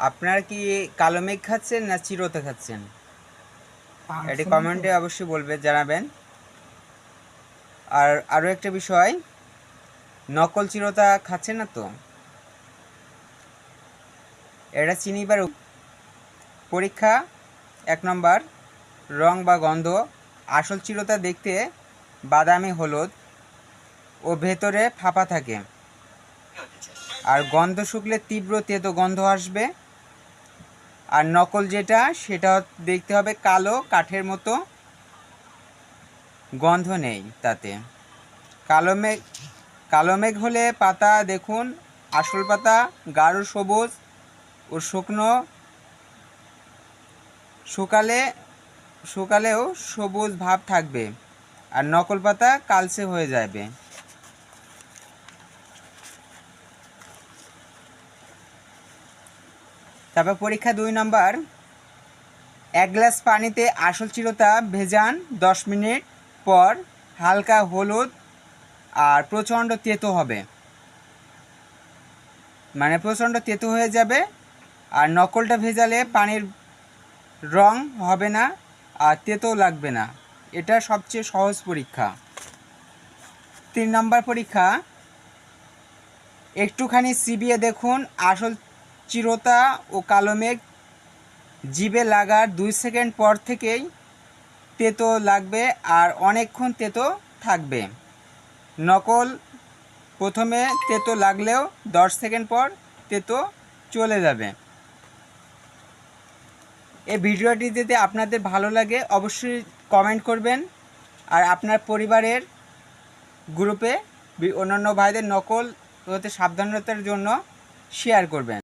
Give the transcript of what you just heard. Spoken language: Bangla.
আপনারা কি কালো মেঘ খাচ্ছেন না চিরতা খাচ্ছেন? এটি কমেন্টে অবশ্যই জানাবেন। আর আরও একটা বিষয়, নকল চিরতা খাচ্ছেন না তো? এটা চিনিবার পরীক্ষা 1 নম্বর, রং বা গন্ধ। আসল চিরতা দেখতে বাদামি হলুদ ও ভেতরে ফাঁপা থাকে, আর গন্ধ শুকলে তীব্র তেতো গন্ধ আসবে। আর নকল যেটা সেটা দেখতে হবে কালো কাঠের মতো, গন্ধ নেই তাতে। কালো মেঘ হলে পাতা দেখুন, আসল পাতা গাঢ় সবুজ ও শুকালেও সবুজ ভাব থাকবে, আর নকল পাতা কালচে হয়ে যাবে। তারপর পরীক্ষা 2 নম্বর, 1 গ্লাস পানিতে আসল চিরতা ভেজান, 10 মিনিট পর হালকা হলুদ আর প্রচণ্ড তেতো হবে, মানে প্রচণ্ড তেতো হয়ে যাবে। আর নকলটা ভেজালে পানির রং হবে না আর তেতো লাগবে না। এটা সবচেয়ে সহজ পরীক্ষা। 3 নম্বর পরীক্ষা, একটুখানি চিবিয়ে দেখুন আসল চিরতা ও কালো মেঘ। জিভে লাগার 2 সেকেন্ড পর থেকেই তেতো লাগবে আর অনেকক্ষণ তেতো থাকবে। নকল প্রথমে তেতো লাগলেও 10 সেকেন্ড পর তেতো চলে যাবে। এই ভিডিওটি যদি আপনাদের ভালো লাগে অবশ্যই কমেন্ট করবেন, আর আপনার পরিবারের গ্রুপে অন্যান্য ভাইদের নকল হতে সাবধানতার জন্য শেয়ার করবেন।